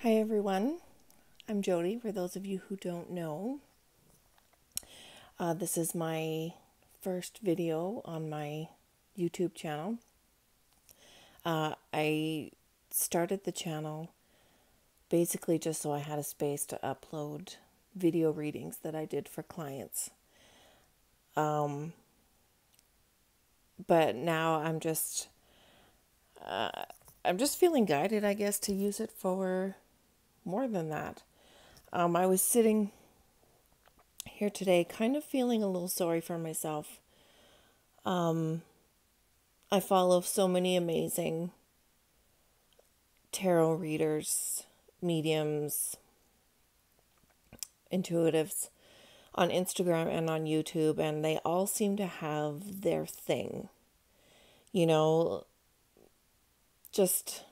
Hi everyone, I'm Jody. For those of you who don't know, this is my first video on my YouTube channel. I started the channel basically just so I had a space to upload video readings that I did for clients. But now I'm just feeling guided, I guess, to use it for more than that. I was sitting here today kind of feeling a little sorry for myself. I follow so many amazing tarot readers, mediums, intuitives on Instagram and on YouTube, and they all seem to have their thing. You know, just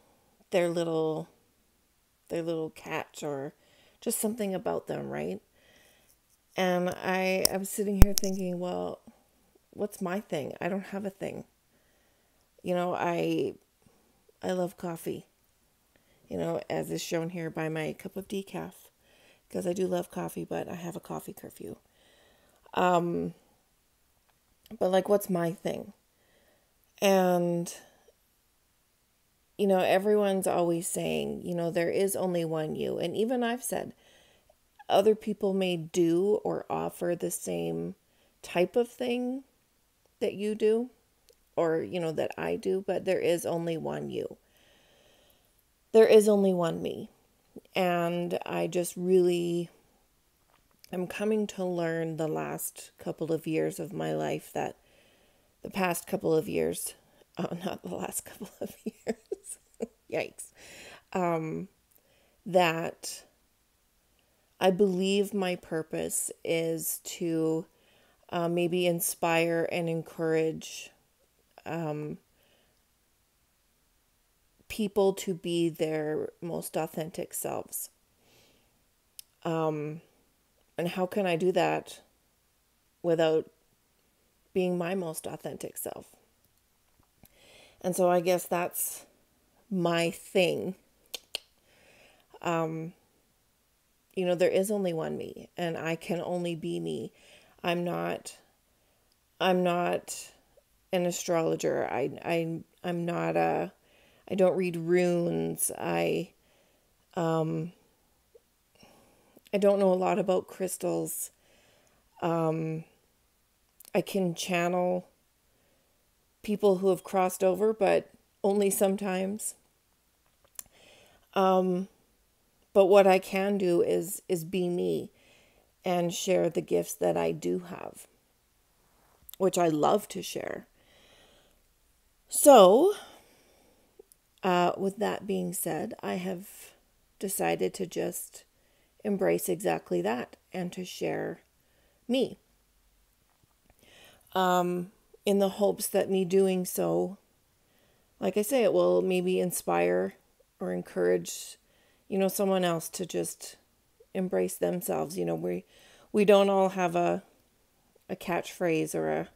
their little catch or just something about them, right? And I was sitting here thinking, well, what's my thing? I don't have a thing. I love coffee. As is shown here by my cup of decaf, because I do love coffee, but I have a coffee curfew. But like, what's my thing? And, everyone's always saying, there is only one you. And even I've said, other people may do or offer the same type of thing that you do, or, that I do, but there is only one you. There is only one me. And I just really am coming to learn the last couple of years of my life that the past couple of years, not the last couple of years, yikes, that I believe my purpose is to maybe inspire and encourage people to be their most authentic selves. And how can I do that without being my most authentic self? And so I guess that's my thing. There is only one me, and I can only be me. I'm not an astrologer. I'm not I don't read runes. I don't know a lot about crystals. I can channel people who have crossed over, but only sometimes. But what I can do is be me and share the gifts that I do have, which I love to share. So, with that being said, I have decided to just embrace exactly that and to share me. In the hopes that me doing so, like I say, it will maybe inspire or encourage, someone else to just embrace themselves. We don't all have a catchphrase or a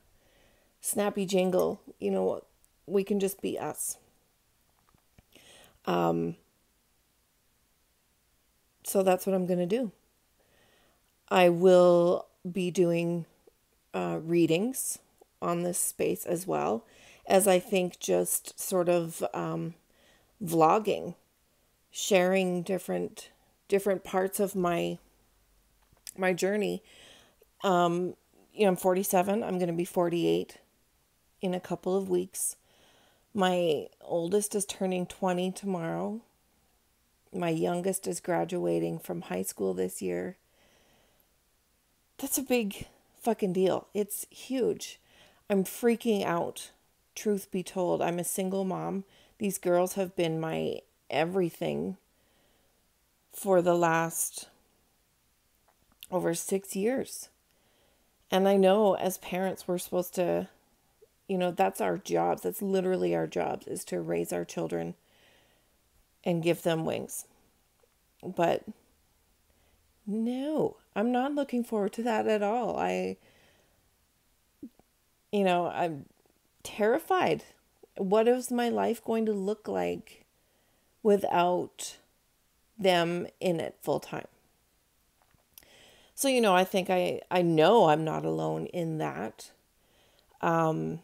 snappy jingle. We can just be us. So that's what I'm going to do. I will be doing readings on this space as well as I think just sort of vlogging, sharing different parts of my journey. I'm 47. I'm going to be 48 in a couple of weeks. My oldest is turning 20 tomorrow. My youngest is graduating from high school this year. That's a big fucking deal. It's huge. I'm freaking out. Truth be told, I'm a single mom. These girls have been my everything for the last over 6 years. And I know as parents, we're supposed to, that's our jobs. That's literally our jobs, is to raise our children and give them wings. But no, I'm not looking forward to that at all. I'm terrified. What is my life going to look like without them in it full time. So, I think I know I'm not alone in that. I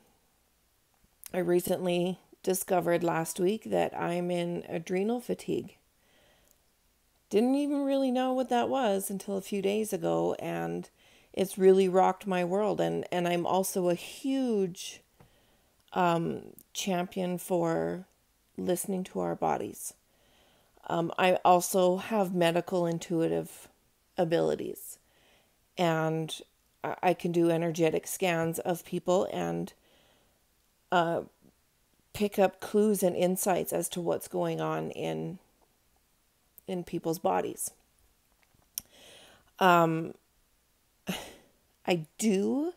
recently discovered last week that I'm in adrenal fatigue. Didn't even really know what that was until a few days ago, and it's really rocked my world. And I'm also a huge champion for listening to our bodies. I also have medical intuitive abilities, and I can do energetic scans of people and pick up clues and insights as to what's going on in people's bodies. I do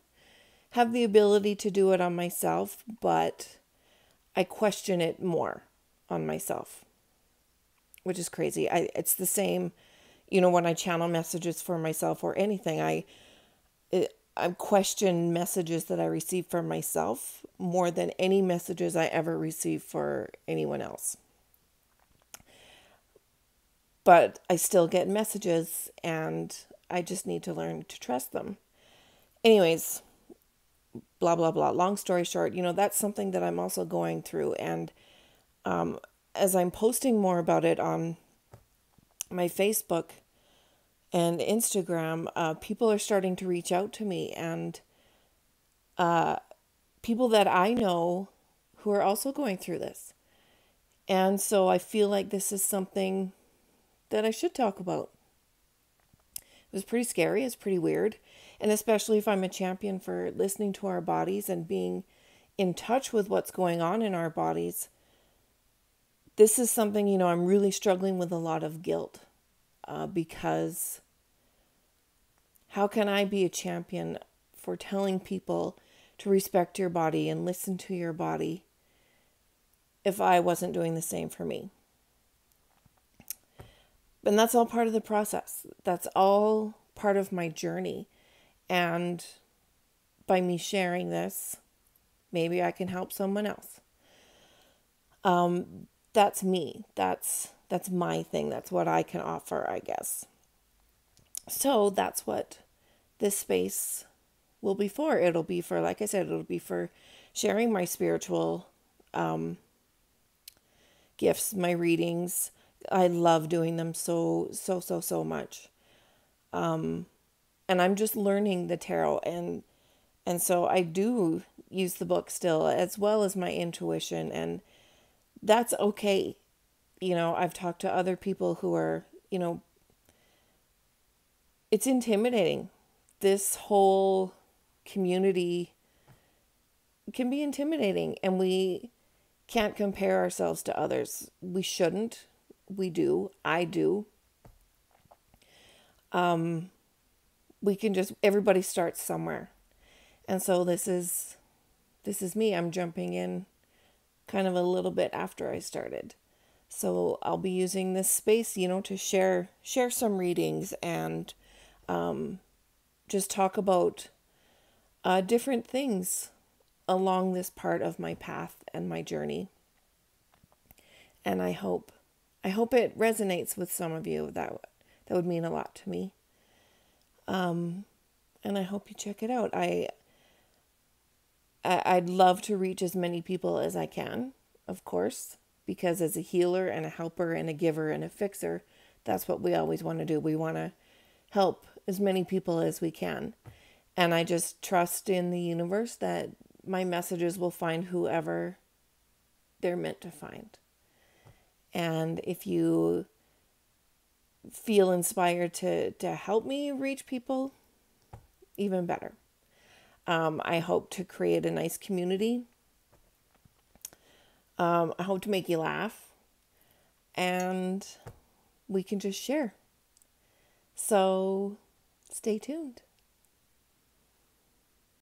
have the ability to do it on myself, but I question it more on myself, which is crazy. It's the same, when I channel messages for myself or anything, I question messages that I receive from myself more than any messages I ever receive for anyone else. But I still get messages, and I just need to learn to trust them. Anyways, blah, blah, blah. Long story short, that's something that I'm also going through. And as I'm posting more about it on my Facebook and Instagram, people are starting to reach out to me, and people that I know who are also going through this. And so I feel like this is something that I should talk about. It was pretty scary. It's pretty weird. And especially if I'm a champion for listening to our bodies and being in touch with what's going on in our bodies, this is something, I'm really struggling with a lot of guilt because how can I be a champion for telling people to respect your body and listen to your body if I wasn't doing the same for me? And that's all part of the process. That's all part of my journey. And by me sharing this, maybe I can help someone else. That's me. That's my thing. That's what I can offer, I guess. So that's what this space will be for. It'll be for, like I said, it'll be for sharing my spiritual gifts, my readings. I love doing them so much. And I'm just learning the tarot, and so I do use the book still as well as my intuition, and that's okay. I've talked to other people who are, it's intimidating. This whole community can be intimidating, and we can't compare ourselves to others. We shouldn't. We do. I do. We can just, everybody starts somewhere. And so this is me. I'm jumping in kind of a little bit after I started. So I'll be using this space, to share some readings and just talk about different things along this part of my path and my journey. And I hope it resonates with some of you. That would mean a lot to me. And I hope you check it out. I'd love to reach as many people as I can, of course, because as a healer and a helper and a giver and a fixer, that's what we always want to do. We want to help as many people as we can. And I just trust in the universe that my messages will find whoever they're meant to find. And if you feel inspired to help me reach people, even better. I hope to create a nice community. I hope to make you laugh, and we can just share. So stay tuned.